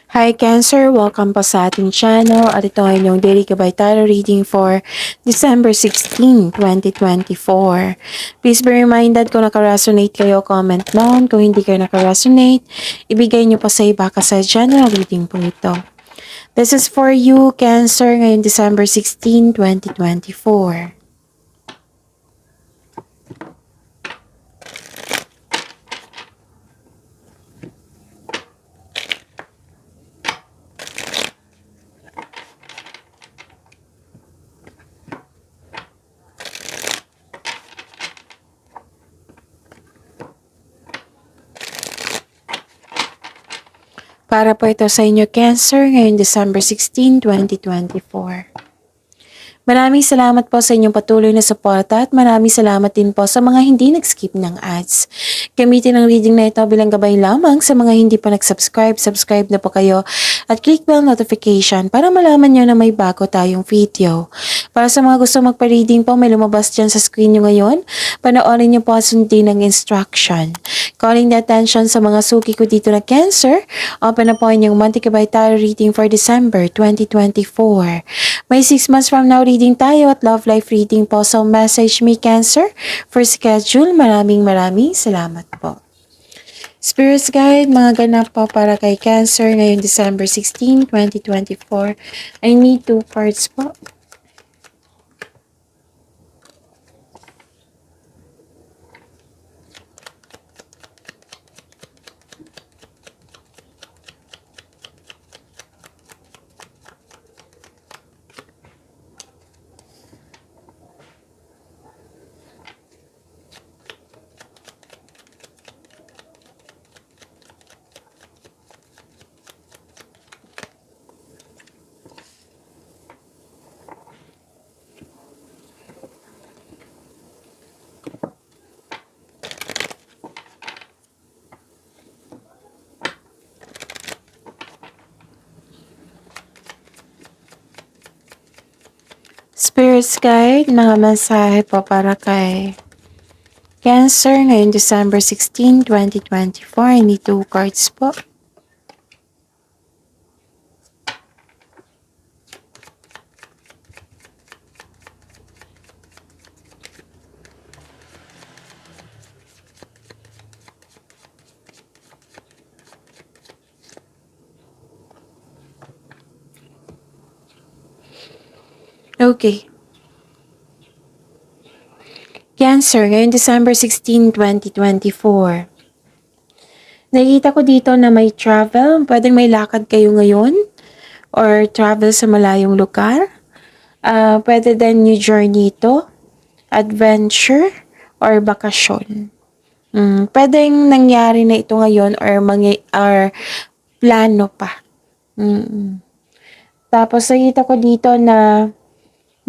Hi Cancer! Welcome po sa ating channel at ito ay inyong daily gabay tarot reading for December 16, 2024. Please be reminded kung naka-resonate kayo, comment down. Kung hindi kayo naka-resonate, ibigay nyo pa sa iba kasi general reading po ito. This is for you, Cancer, ngayong December 16, 2024. Para po ito sa inyo, Cancer, ngayong December 16, 2024. Maraming salamat po sa inyong patuloy na suporta at maraming salamat din po sa mga hindi nag-skip ng ads. Gamitin ang reading na ito bilang gabay lamang sa mga hindi pa nag-subscribe. Subscribe na po kayo at click bell notification para malaman nyo na may bago tayong video. Para sa mga gusto magpa-reading po, may lumabas dyan sa screen nyo ngayon. Panoorin nyo po at sundin ang instruction. Calling the attention sa mga suki ko dito na Cancer, open na po inyong monthly gabay tarot reading for December 2024. May 6 months from now reading tayo at love life reading po. So message me Cancer for schedule. Maraming salamat po. Spirits Guide, mga ganap po para kay Cancer ngayong December 16, 2024. I need 2 cards po. Spirits Guide, mga mensahe po para kay Cancer ngayong December 16, 2024. I need 2 cards po. Okay. Cancer, ngayong December 16, 2024. Nakikita ko dito na may travel. Pwedeng may lakad kayo ngayon or travel sa malayong lugar. Pwede din new journey ito, adventure, or bakasyon. Pwedeng nangyari na ito ngayon or plano pa. Tapos nakita ko dito na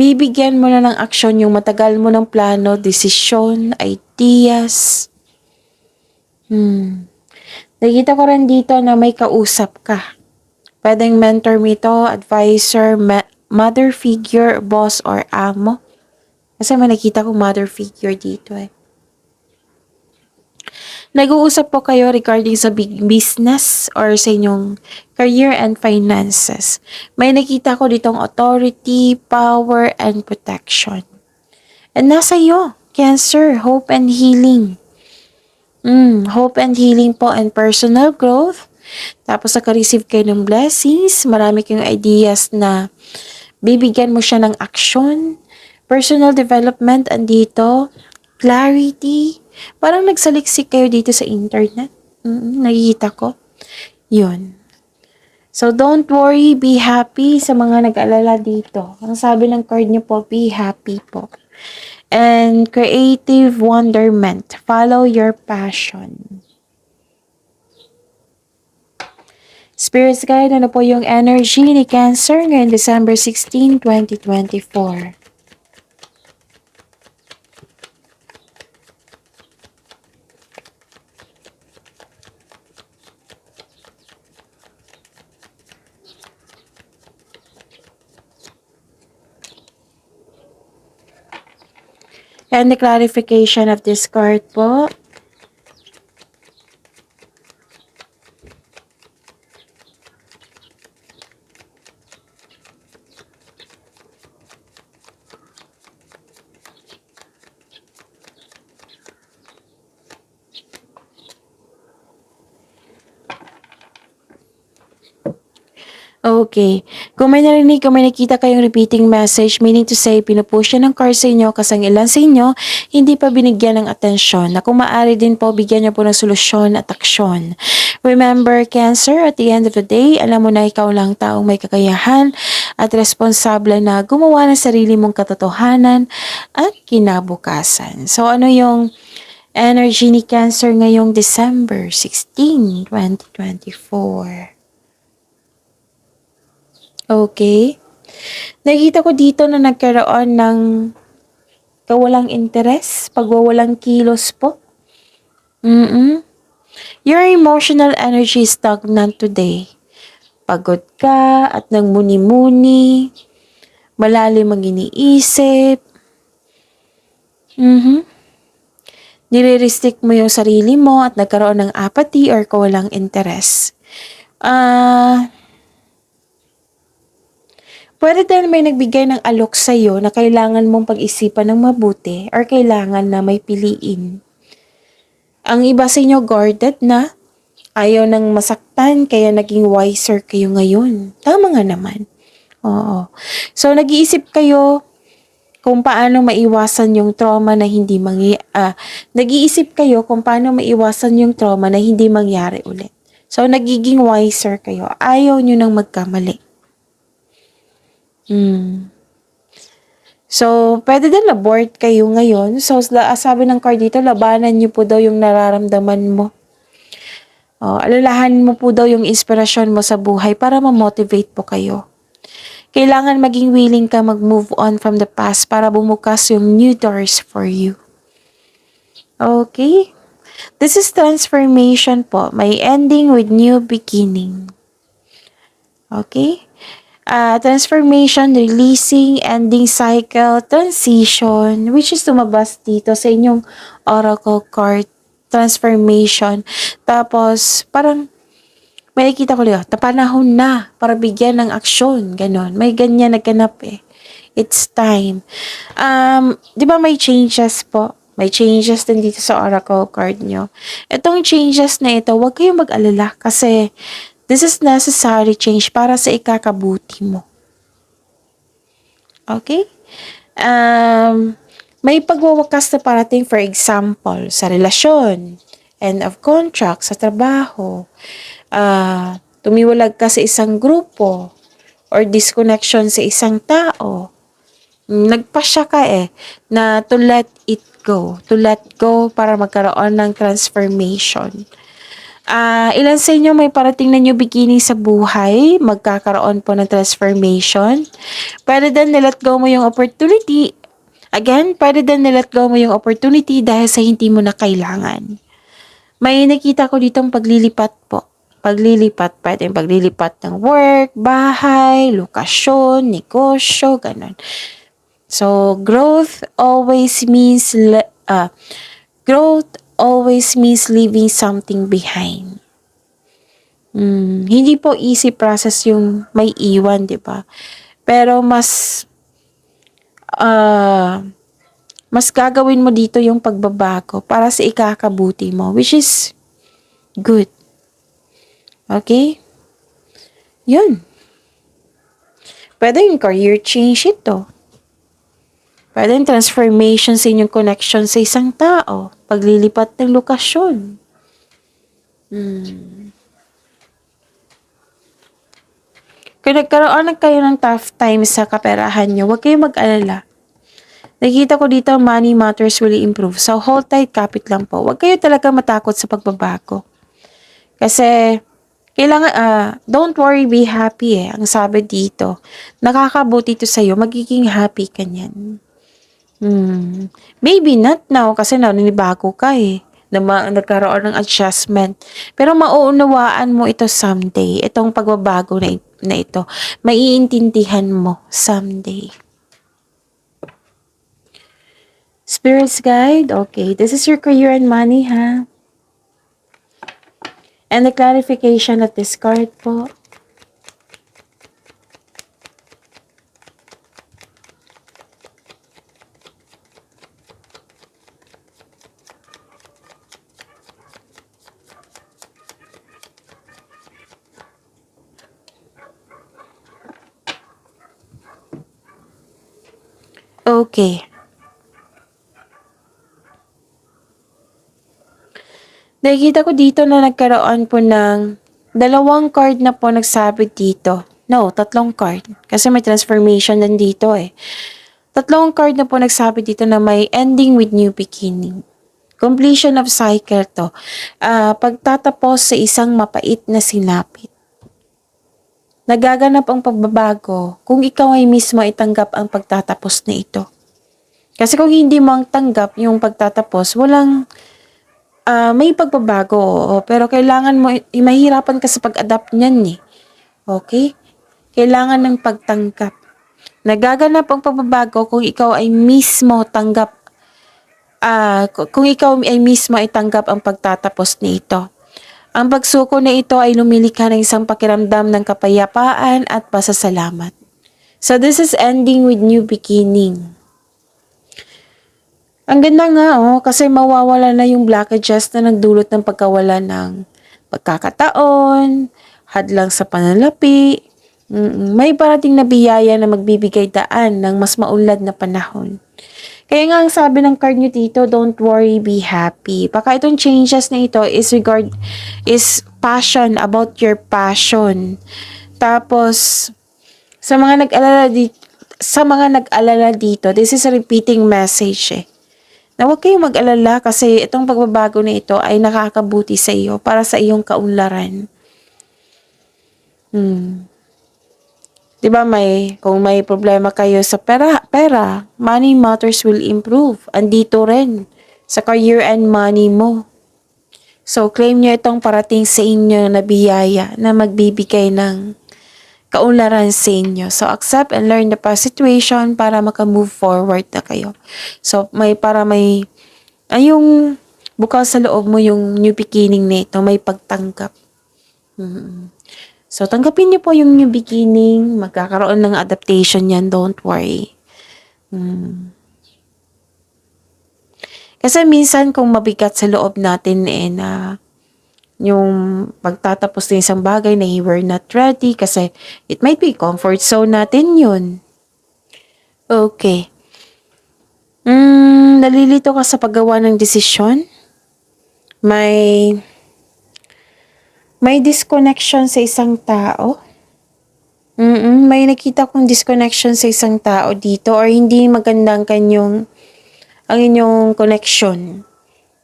bibigyan mo na ng aksyon yung matagal mo ng plano, desisyon, ideas. Nakita ko rin dito na may kausap ka. Pwedeng mentor mo ito, advisor, mother figure, boss, or amo. Kasi may nakita kong mother figure dito eh. Nag-uusap po kayo regarding sa big business or sa inyong career and finances. May nakita ko ditong authority, power, and protection. And nasa iyo, Cancer, hope and healing. Hope and healing po and personal growth. Tapos naka-receive kayo ng blessings. Marami kayong ideas na bibigyan mo siya ng action. Personal development andito. Clarity. Parang nagsaliksik kayo dito sa internet. Nakikita ko. Yun. So, don't worry, be happy sa mga nag-alala dito. Ang sabi ng card niyo po, be happy po. And creative wonderment. Follow your passion. Spirits Guide, ano po yung energy ni Cancer ngayon December 16, 2024? And the clarification of this card po. Okay. Kung may narinig o may nakita kayong repeating message, meaning to say, pinupush siya ng card sa inyo kasi ang ilan sa inyo hindi pa binigyan ng atensyon na kung maaari din po, bigyan niyo po ng solusyon at aksyon. Remember, Cancer, at the end of the day, alam mo na ikaw lang taong may kakayahan at responsable na gumawa ng sarili mong katotohanan at kinabukasan. So, ano yung energy ni Cancer ngayong December 16, 2024? Okay. Nakikita ko dito na nagkaroon ng kawalang interes, pagwawalang kilos po. Your emotional energy is stagnant today. Pagod ka at nagmuni-muni, malalim ang iniisip. Nire-restrict mo yung sarili mo at nagkaroon ng apathy or kawalang interes. Pwede din may nagbigay ng alok sa'yo na kailangan mong pag-isipan ng mabuti or kailangan na may piliin. Ang iba sa inyo guarded na, ayaw nang masaktan kaya naging wiser kayo ngayon. Tama nga naman. Oo. So nag-iisip kayo kung paano maiwasan yung trauma na nag-iisip kayo kung paano maiwasan yung trauma na hindi mangyari ulit. So nagiging wiser kayo. Ayaw nyo nang magkamali. So, pwede din na-bored kayo ngayon. So, sabi ng card dito, labanan niyo po daw yung nararamdaman mo. Alalahanin mo po daw yung inspirasyon mo sa buhay para ma-motivate po kayo. Kailangan maging willing ka mag-move on from the past para bumukas yung new doors for you. Okay? This is transformation po. May ending with new beginning. Okay? Transformation, releasing, ending cycle, transition, which is tumabas dito sa inyong oracle card, transformation. Tapos, parang, may nakita ko liyo, panahon na para bigyan ng aksyon, ganon. May ganyan nagganap eh. It's time. Di ba may changes po? May changes din dito sa oracle card nyo. Itong changes na ito, huwag kayong mag-alala kasi this is necessary change para sa ikakabuti mo. Okay? May pagwawakas na parating, for example, sa relasyon, end of contract, sa trabaho, tumiwalag ka sa isang grupo, or disconnection sa isang tao. Nagpasya ka na to let it go. To let go para magkaroon ng transformation. Ilan sa inyo may parating na new beginning sa buhay, magkakaroon po ng transformation. Pwede din nilet go mo yung opportunity. Again, pwede din nilet go mo yung opportunity dahil sa hindi mo na kailangan. May nakita ko ditong paglilipat po. Paglilipat, pwede paglilipat ng work, bahay, lokasyon, negosyo, ganun. So, growth always means leaving something behind. Hindi po easy process yung may iwan, di ba? Pero mas gagawin mo dito yung pagbabago para sa ikakabuti mo, which is good. Okay? Yun. Pwede yung career change ito. Pwede yung transformation sa inyong connection sa isang tao. Paglilipat ng lokasyon. Kung nagkaroon kayo ng tough times sa kaperahan nyo, huwag kayong mag-alala. Nakikita ko dito, money matters will improve. So, hold tight, kapit lang po. Huwag kayo talaga matakot sa pagbabago. Kasi, don't worry, be happy Ang sabi dito, nakakabuti ito sa'yo, magiging happy ka niyan. Maybe not now kasi nanibago ka nagkaroon ng adjustment. Pero mauunawaan mo ito someday. Itong pagbabago na ito. Maiintindihan mo someday. Spirits guide, okay. This is your career and money, ha? And the clarification of this card po. Okay. Nakikita ko dito na nagkaroon po ng dalawang card na po nagsabit dito. No, tatlong card. Kasi may transformation din dito eh. Tatlong card na po nagsabi dito na may ending with new beginning. Completion of cycle to. Pagtatapos sa isang mapait na sinapit. Nagaganap ang pagbabago kung ikaw ay mismo itanggap ang pagtatapos na ito. Kasi kung hindi mo ang tanggap yung pagtatapos, walang may pagbabago. Pero kailangan mo, mahirapan ka sa pag-adapt niyan eh. Okay? Kailangan ng pagtanggap. Nagaganap ang pagbabago kung ikaw ay mismo tanggap kung ikaw ay mismo ay tanggap ang pagtatapos nito. Ang pagsuko na ito ay lumilikha ng isang pakiramdam ng kapayapaan at pasasalamat. So this is ending with new beginning. Ang ganda nga kasi mawawala na yung blockages na nagdulot ng pagkawala ng pagkakataon, hadlang sa pananalapi. May parating na biyaya na magbibigay daan ng mas maunlad na panahon. Kaya nga ang sabi ng card nyo dito, don't worry, be happy. Baka itong changes na ito is passion, about your passion. Tapos, sa mga nag-alala dito, this is a repeating message eh. Na huwag kayong mag-alala kasi itong pagbabago na ito ay nakakabuti sa iyo para sa iyong kaunlaran. Diba kung may problema kayo sa pera, money matters will improve. Andito rin sa career and money mo. So, claim nyo itong parating sa inyo na biyaya na magbibigay ng kaunlaran sa inyo. So, accept and learn the past situation para maka-move forward na kayo. So, yung bukas sa loob mo yung new beginning na ito, may pagtanggap. So, tanggapin niyo po yung new beginning. Magkakaroon ng adaptation yan. Don't worry. Kasi minsan kung mabigat sa loob natin na yung pagtatapos ng isang bagay na we're not ready kasi it might be comfort zone natin yun. Okay. Nalilito ka sa paggawa ng desisyon? May disconnection sa isang tao? May nakita kong disconnection sa isang tao dito or hindi magandang ang inyong connection.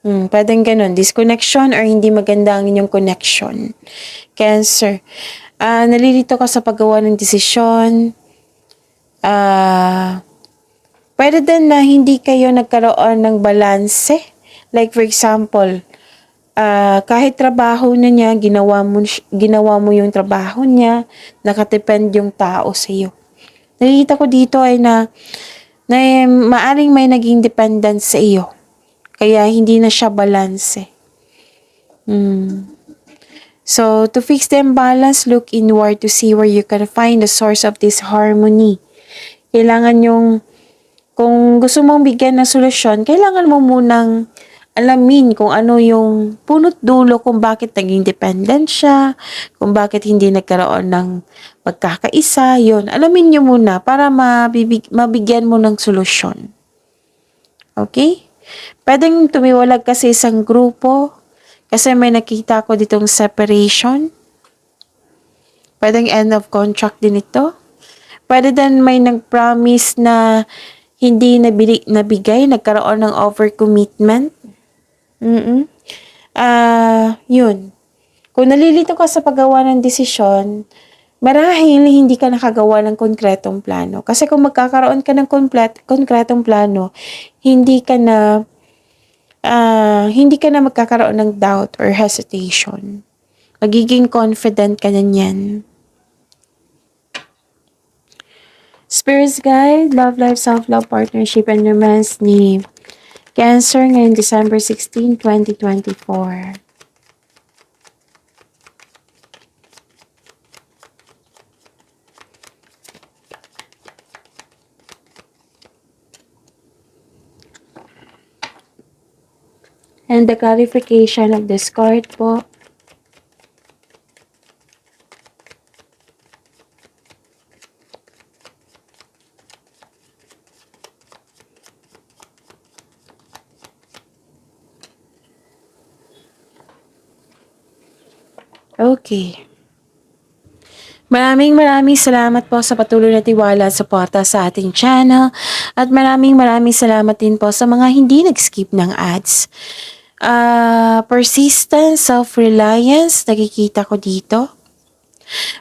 Pwedeng ganun, disconnection or hindi maganda ang inyong connection. Cancer. Nalilito ka sa paggawa ng desisyon. Pwede din na hindi kayo nagkaroon ng balanse. Like for example, kahit trabaho na niya, ginawa mo yung trabaho niya, nakatipend yung tao sa iyo. Nakikita ko dito ay na maaring may naging dependent sa iyo. Kaya hindi na siya balanse. So, to fix the imbalance, look inward to see where you can find the source of this harmony. Kailangan kung gusto mong bigyan ng solusyon, kailangan mo munang alamin kung ano yung punot dulo kung bakit naging dependent siya, kung bakit hindi nagkaroon ng pagkakaisa, yun. Alamin nyo muna para mabigyan mo ng solusyon. Okay? Pwedeng tumiwalag kasi isang grupo kasi may nakita ko ditong separation. Pwedeng end of contract din ito. Pwede din may nag-promise na hindi nabigay, nagkaroon ng overcommitment. Yun. Kung nalilito ka sa paggawa ng desisyon, marahil hindi ka nakagawa ng konkretong plano. Kasi kung magkakaroon ka ng konkretong plano, hindi ka na magkakaroon ng doubt or hesitation. Magiging confident ka na niyan. Spirits Guide, Love Life, Self-Love, Partnership, and Romance ni Cancer ngayong December 16, 2024. And the clarification of this card po. Okay. Maraming salamat po sa patuloy na tiwala at suporta sa ating channel. At maraming salamat din po sa mga hindi nag-skip ng ads. Persistence, self-reliance, nakikita ko dito.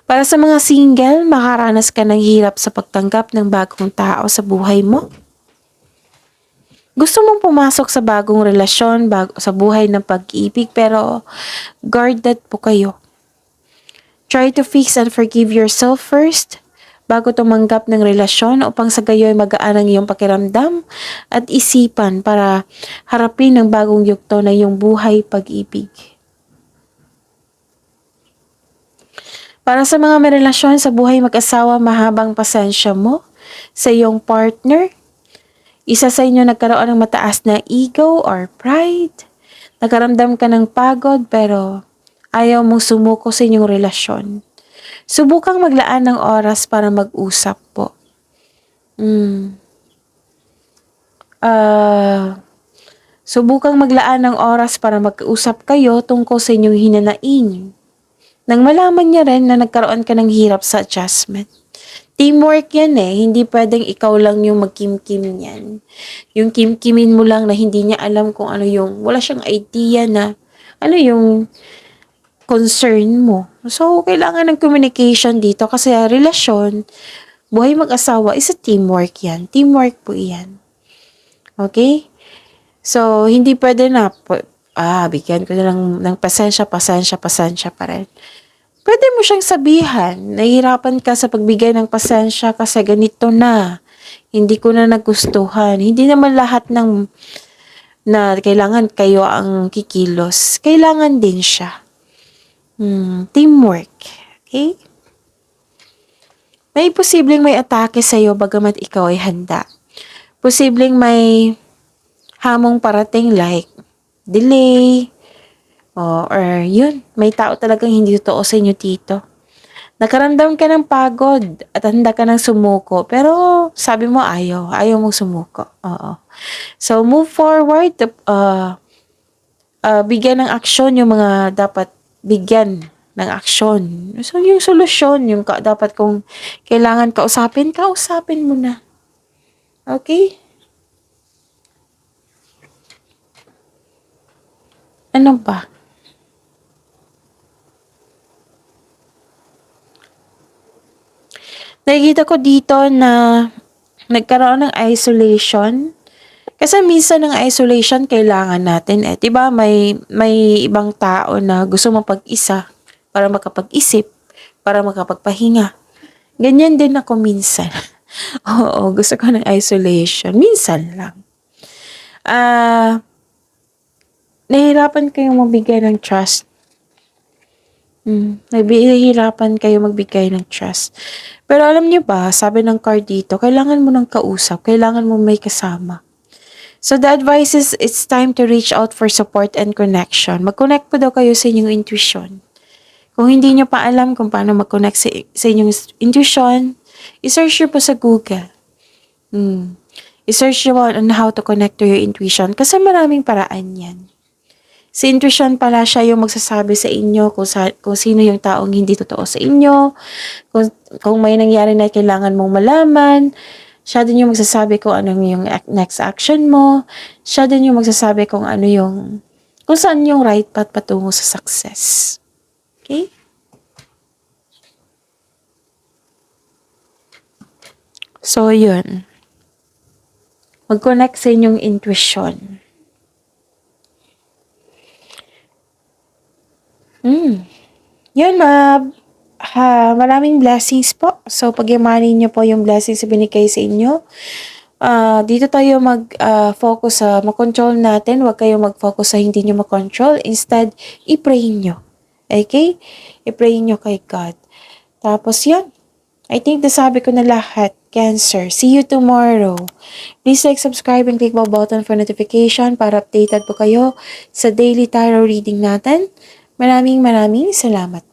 Para sa mga single, makaranas ka ng hirap sa pagtanggap ng bagong tao sa buhay mo. Gusto mong pumasok sa bagong relasyon, sa buhay ng pag-ibig, pero guarded po kayo. Try to fix and forgive yourself first bago tumanggap ng relasyon upang sa gayoy magaan ang iyong pakiramdam at isipan para harapin ang bagong yugto na iyong buhay pag-ibig. Para sa mga may relasyon sa buhay mag-asawa, mahabang pasensya mo sa iyong partner. Isa sa inyo nagkaroon ng mataas na ego or pride. Nakaramdam ka ng pagod pero ayaw mong sumuko sa inyong relasyon. Subukang maglaan ng oras para mag-usap po. Subukang maglaan ng oras para mag-usap kayo tungkol sa inyong hinanaing. Nang malaman niya rin na nagkaroon ka ng hirap sa adjustment. Teamwork yan hindi pwedeng ikaw lang yung magkim-kim niyan. Yung kim-kimin mo lang na hindi niya alam kung ano yung, wala siyang idea na ano yung concern mo. So, kailangan ng communication dito kasi relasyon, buhay mag-asawa is a teamwork yan. Teamwork po yan. Okay? So, hindi pwede na, bigyan ko na lang ng pasensya pa rin. Pwede mo siyang sabihan, nahihirapan ka sa pagbigay ng pasensya kasi ganito na. Hindi ko na nagustuhan. Hindi naman lahat ng na kailangan kayo ang kikilos. Kailangan din siya. Teamwork. Okay? May posibleng may atake sa'yo bagamat ikaw ay handa. Posibleng may hamong parating like delay, or yun, may tao talagang hindi totoo sa inyo dito. Nakaramdam ka ng pagod at handa ka ng sumuko, pero sabi mo ayaw mong sumuko. Oo. So, move forward, bigyan ng aksyon yung mga dapat bigyan ng aksyon. So, yung solusyon, yung dapat kung kailangan kausapin mo na. Okay? Ano ba? Nakikita ko dito na nagkaroon ng isolation. Kasi minsan ng isolation kailangan natin 'di ba? May ibang tao na gusto mapag-isa para makapag-isip, para makapagpahinga. Ganyan din ako minsan. Oo, gusto ko ng isolation. Minsan lang. Nahihirapan kayong magbigay ng trust. Nahihirapan kayo magbigay ng trust. Pero alam niyo ba, sabi ng card dito, kailangan mo ng kausap, kailangan mo may kasama. So the advice is, it's time to reach out for support and connection. Mag-connect po daw kayo sa inyong intuition. Kung hindi nyo pa alam kung paano mag-connect sa inyong intuition, i-search nyo po sa Google. I-search nyo on how to connect to your intuition kasi maraming paraan yan. Si intuition pala siya yung magsasabi sa inyo kung sino yung taong hindi totoo sa inyo, kung may nangyari na kailangan mong malaman. Siya din yung magsasabi kung ano yung next action mo. Siya din yung magsasabi kung saan yung right path patungo sa success. Okay? So, yun. Mag-connect sa inyong intuition. Yun, maraming blessings po. So, pag-imanin nyo po yung blessings na binigay sa inyo. Dito tayo mag-focus sa makontrol natin. Huwag kayong mag-focus sa hindi nyo makontrol. Instead, i-pray nyo. Okay? I-pray nyo kay God. Tapos yun. I think nasabi ko na lahat. Cancer. See you tomorrow. Please like, subscribe, and click the button for notification para updated po kayo sa daily tarot reading natin. Maraming salamat.